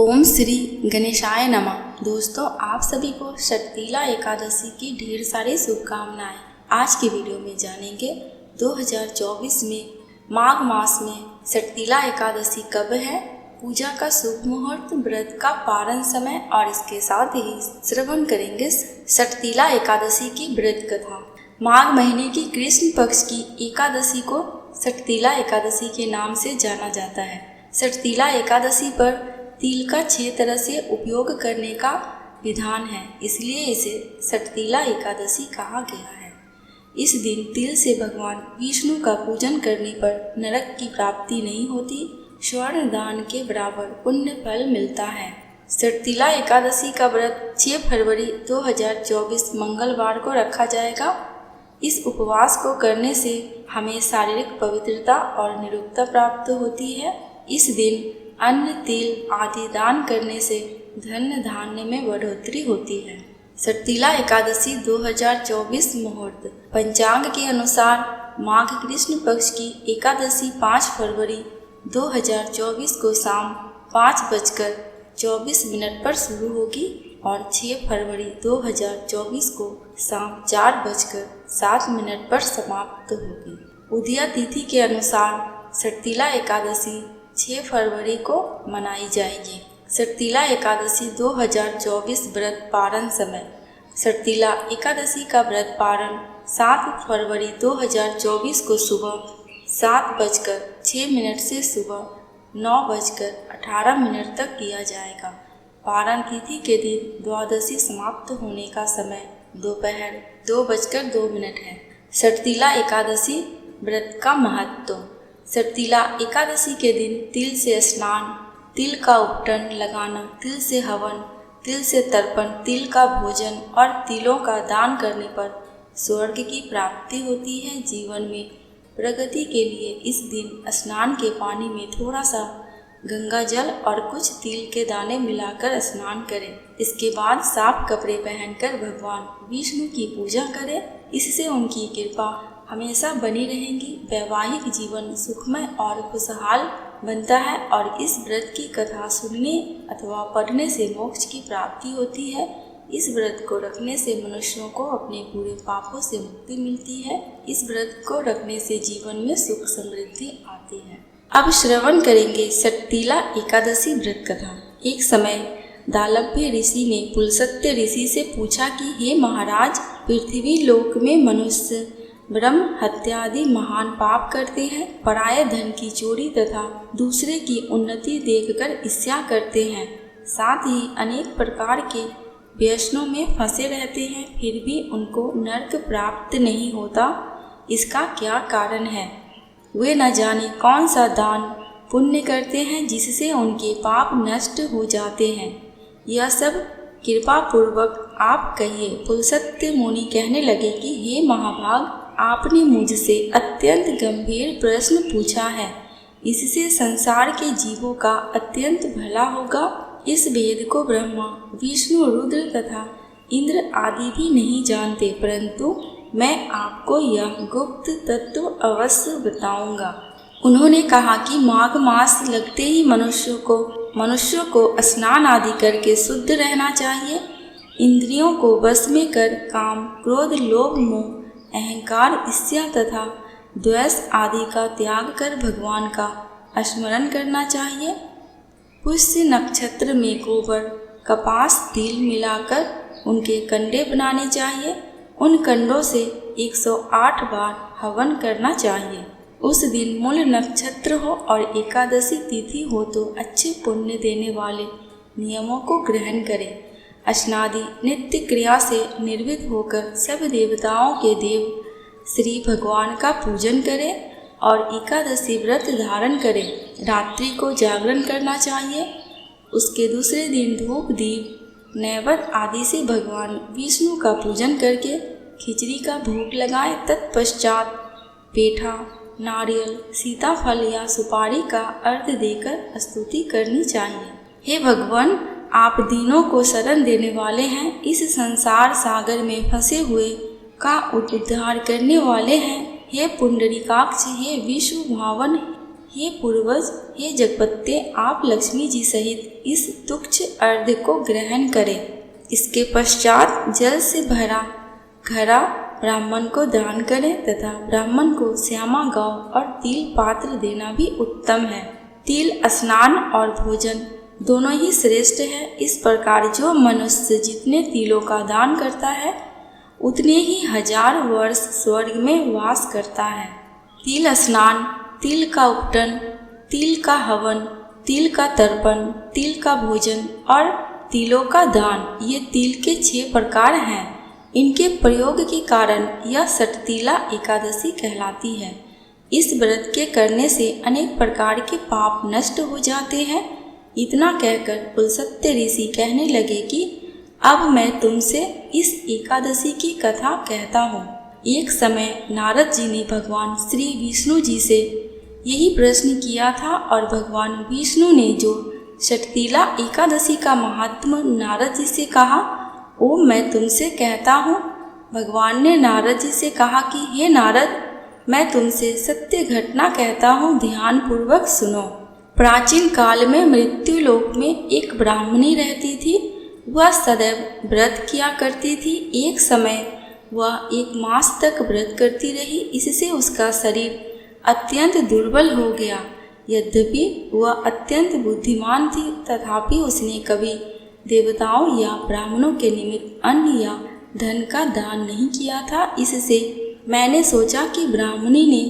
ओम श्री गणेशाय नमः। दोस्तों, आप सभी को षटतिला एकादशी की ढेर सारी शुभकामनाएं। आज की वीडियो में जानेंगे 2024 में माघ मास में षटतिला एकादशी कब है, पूजा का शुभ मुहूर्त, व्रत का पारण समय और इसके साथ ही श्रवण करेंगे षटतिला एकादशी की व्रत कथा। माघ महीने की कृष्ण पक्ष की एकादशी को षटतिला एकादशी के नाम से जाना जाता है। षटतिला एकादशी पर तिल का 6 तरह से उपयोग करने का विधान है, इसलिए इसे षटतिला एकादशी कहा गया है। इस दिन तिल से भगवान विष्णु का पूजन करने पर नरक की प्राप्ति नहीं होती, स्वर्ण दान के बराबर पुण्य फल मिलता है। षटतिला एकादशी का व्रत 6 फरवरी 2024 मंगलवार को रखा जाएगा। इस उपवास को करने से हमें शारीरिक पवित्रता और निरुक्ता प्राप्त होती है। इस दिन अन्न, तिल आदि दान करने से धन धान्य में बढ़ोतरी होती है। षटतिला एकादशी 2024 मुहूर्त पंचांग के अनुसार माघ कृष्ण पक्ष की एकादशी 5 फरवरी 2024 को शाम 5:24 पर शुरू होगी और 6 फरवरी 2024 को शाम 4:07 पर समाप्त होगी। उदया तिथि के अनुसार षटतिला एकादशी 6 फरवरी को मनाई जाएगी। षटतिला एकादशी 2024 व्रत पारण समय। षटतिला एकादशी का व्रत पारण 7 फरवरी 2024 को सुबह 7:06 से सुबह 9:18 तक किया जाएगा। पारण तिथि के दिन द्वादशी समाप्त होने का समय दोपहर 2:02 है। षटतिला एकादशी व्रत का महत्व। षटतिला एकादशी के दिन तिल से स्नान, तिल का उपटन लगाना, तिल से हवन, तिल से तर्पण, तिल का भोजन और तिलों का दान करने पर स्वर्ग की प्राप्ति होती है। जीवन में प्रगति के लिए इस दिन स्नान के पानी में थोड़ा सा गंगा जल और कुछ तिल के दाने मिलाकर स्नान करें। इसके बाद साफ कपड़े पहनकर भगवान विष्णु की पूजा करें। इससे उनकी कृपा हमेशा बनी रहेगी। वैवाहिक जीवन सुखमय और खुशहाल बनता है और इस व्रत की कथा सुनने अथवा पढ़ने से मोक्ष की प्राप्ति होती है। इस व्रत को रखने से मनुष्यों को अपने पूरे पापों से मुक्ति मिलती है। इस व्रत को रखने से जीवन में सुख समृद्धि आती है। अब श्रवण करेंगे षटतिला एकादशी व्रत कथा। एक समय दालभ्य ऋषि ने पुलस्त्य ऋषि से पूछा कि हे महाराज, पृथ्वी लोक में मनुष्य ब्रह्म हत्या आदि महान पाप करते हैं, पराये धन की चोरी तथा दूसरे की उन्नति देखकर ईर्ष्या करते हैं, साथ ही अनेक प्रकार के व्यसनों में फंसे रहते हैं, फिर भी उनको नरक प्राप्त नहीं होता। इसका क्या कारण है? वे न जाने कौन सा दान पुण्य करते हैं जिससे उनके पाप नष्ट हो जाते हैं। यह सब कृपा पूर्वक आप कहिए। पुलस्त्य मुनि कहने लगे कि हे महाभाग, आपने मुझसे अत्यंत गंभीर प्रश्न पूछा है। इससे संसार के जीवों का अत्यंत भला होगा। इस भेद को ब्रह्मा, विष्णु, रुद्र तथा इंद्र आदि भी नहीं जानते, परंतु मैं आपको यह गुप्त तत्व अवश्य बताऊंगा। उन्होंने कहा कि माघ मास लगते ही मनुष्यों को स्नान आदि करके शुद्ध रहना चाहिए। इंद्रियों को वश में कर काम, क्रोध, लोभ, मोह, अहंकार, ईर्ष्या तथा द्वेष आदि का त्याग कर भगवान का स्मरण करना चाहिए। पुष्य नक्षत्र में गोबर, कपास, तिल मिलाकर उनके कंडे बनाने चाहिए। उन कंडों से 108 बार हवन करना चाहिए। उस दिन मूल नक्षत्र हो और एकादशी तिथि हो तो अच्छे पुण्य देने वाले नियमों को ग्रहण करें। स्नादि नित्य क्रिया से निर्वित होकर सब देवताओं के देव श्री भगवान का पूजन करें और एकादशी व्रत धारण करें। रात्रि को जागरण करना चाहिए। उसके दूसरे दिन धूप, दीप, नैवेद्य आदि से भगवान विष्णु का पूजन करके खिचड़ी का भोग लगाएं। तत्पश्चात पेठा, नारियल, सीताफल या सुपारी का अर्घ देकर स्तुति करनी चाहिए। हे भगवान, आप दीनों को शरण देने वाले हैं, इस संसार सागर में फंसे हुए का उद्धार करने वाले हैं। हे पुंडरीकाक्ष, हे विश्व भावन, हे पूर्वज, हे जगपते, आप लक्ष्मी जी सहित इस तुच्छ अर्घ्य को ग्रहण करें। इसके पश्चात जल से भरा घड़ा ब्राह्मण को दान करें तथा ब्राह्मण को श्यामा गौ और तिल पात्र देना भी उत्तम है। तिल स्नान और भोजन दोनों ही श्रेष्ठ है। इस प्रकार जो मनुष्य जितने तिलों का दान करता है उतने ही 1000 वर्ष स्वर्ग में वास करता है। तिल स्नान, तिल का उपटन, तिल का हवन, तिल का तर्पण, तिल का भोजन और तिलों का दान, ये तिल के 6 प्रकार हैं। इनके प्रयोग के कारण यह सटतिला एकादशी कहलाती है। इस व्रत के करने से अनेक प्रकार के पाप नष्ट हो जाते हैं। इतना कहकर उलसत्य ऋषि कहने लगे कि अब मैं तुमसे इस एकादशी की कथा कहता हूँ। एक समय नारद जी ने भगवान श्री विष्णु जी से यही प्रश्न किया था और भगवान विष्णु ने जो सटतिला एकादशी का महात्म नारद जी से कहा, वो मैं तुमसे कहता हूँ। भगवान ने नारद जी से कहा कि हे नारद, मैं तुमसे सत्य घटना कहता हूँ, ध्यान पूर्वक सुनो। प्राचीन काल में मृत्यु लोक में एक ब्राह्मणी रहती थी। वह सदैव व्रत किया करती थी। एक समय वह 1 मास तक व्रत करती रही। इससे उसका शरीर अत्यंत दुर्बल हो गया। यद्यपि वह अत्यंत बुद्धिमान थी, तथापि उसने कभी देवताओं या ब्राह्मणों के निमित्त अन्न या धन का दान नहीं किया था। इससे मैंने सोचा कि ब्राह्मणी ने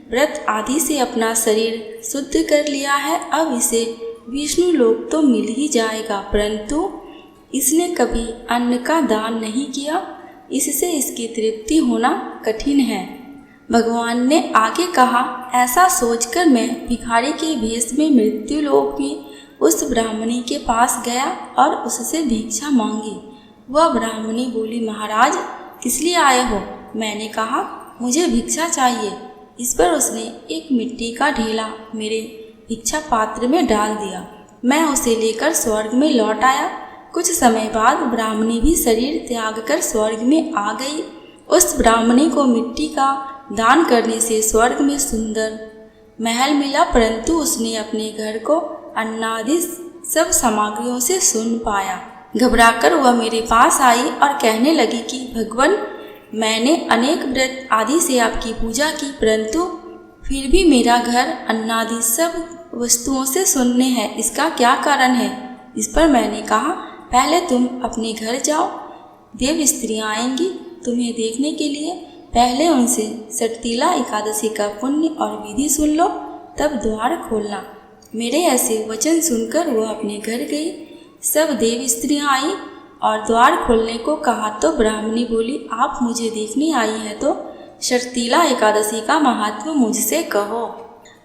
व्रत आदि से अपना शरीर शुद्ध कर लिया है, अब इसे विष्णु लोक तो मिल ही जाएगा, परंतु इसने कभी अन्न का दान नहीं किया, इससे इसकी तृप्ति होना कठिन है। भगवान ने आगे कहा, ऐसा सोचकर मैं भिखारी के भेष में मृत्यु लोक में उस ब्राह्मणी के पास गया और उससे भिक्षा मांगी। वह ब्राह्मणी बोली, महाराज किस लिए आए हो? मैंने कहा, मुझे भिक्षा चाहिए। इस पर उसने एक मिट्टी का ढेला मेरे भिक्षा पात्र में डाल दिया। मैं उसे लेकर स्वर्ग में लौट आया। कुछ समय बाद ब्राह्मणी भी शरीर त्याग कर स्वर्ग में आ गई। उस ब्राह्मणी को मिट्टी का दान करने से स्वर्ग में सुंदर महल मिला, परंतु उसने अपने घर को अन्नादि सब सामग्रियों से सुन पाया। घबराकर वह मेरे पास आई और कहने लगी कि भगवान, मैंने अनेक व्रत आदि से आपकी पूजा की, परंतु फिर भी मेरा घर अन्नादि सब वस्तुओं से सुन्न है। इसका क्या कारण है? इस पर मैंने कहा, पहले तुम अपने घर जाओ, देव स्त्रियाँ आएंगी तुम्हें देखने के लिए। पहले उनसे सटतिला एकादशी का पुण्य और विधि सुन लो, तब द्वार खोलना। मेरे ऐसे वचन सुनकर वह अपने घर गई। सब देव स्त्रियाँ आई और द्वार खोलने को कहा तो ब्राह्मणी बोली, आप मुझे देखने आई है तो सटतिला एकादशी का महात्म मुझसे कहो।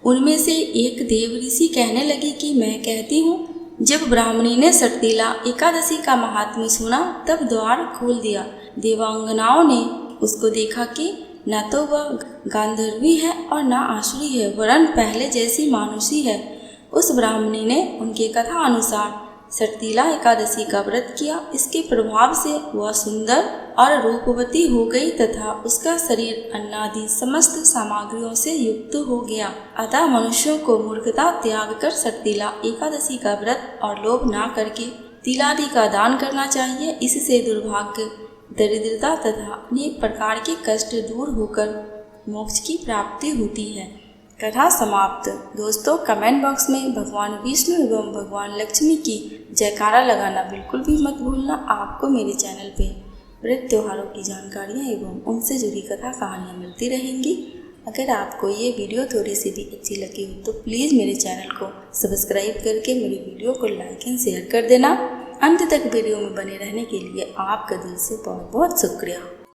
उनमें से एक देव ऋषि कहने लगी कि मैं कहती हूँ। जब ब्राह्मणी ने सटतिला एकादशी का महात्म्य सुना तब द्वार खोल दिया। देवांगनाओं ने उसको देखा कि न तो वह गांधर्वी है और न आसुरी है, वरन पहले जैसी मानुषी है। उस ब्राह्मणी ने उनके कथा अनुसार सटतिला एकादशी का व्रत किया। इसके प्रभाव से वह सुंदर और रूपवती हो गई तथा उसका शरीर अन्नादि समस्त सामग्रियों से युक्त हो गया। अतः मनुष्यों को मूर्खता त्याग कर सटतिला एकादशी का व्रत और लोभ ना करके तिलादि का दान करना चाहिए। इससे दुर्भाग्य, दरिद्रता तथा अनेक प्रकार के कष्ट दूर होकर मोक्ष की प्राप्ति होती है। कथा समाप्त। दोस्तों, कमेंट बॉक्स में भगवान विष्णु एवं भगवान लक्ष्मी की जयकारा लगाना बिल्कुल भी मत भूलना। आपको मेरे चैनल पे व्रत त्योहारों की जानकारियाँ एवं उनसे जुड़ी कथा कहानियाँ मिलती रहेंगी। अगर आपको ये वीडियो थोड़ी सी भी अच्छी लगी हो तो प्लीज़ मेरे चैनल को सब्सक्राइब करके मेरी वीडियो को लाइक एंड शेयर कर देना। अंत तक वीडियो में बने रहने के लिए आपका दिल से बहुत बहुत शुक्रिया।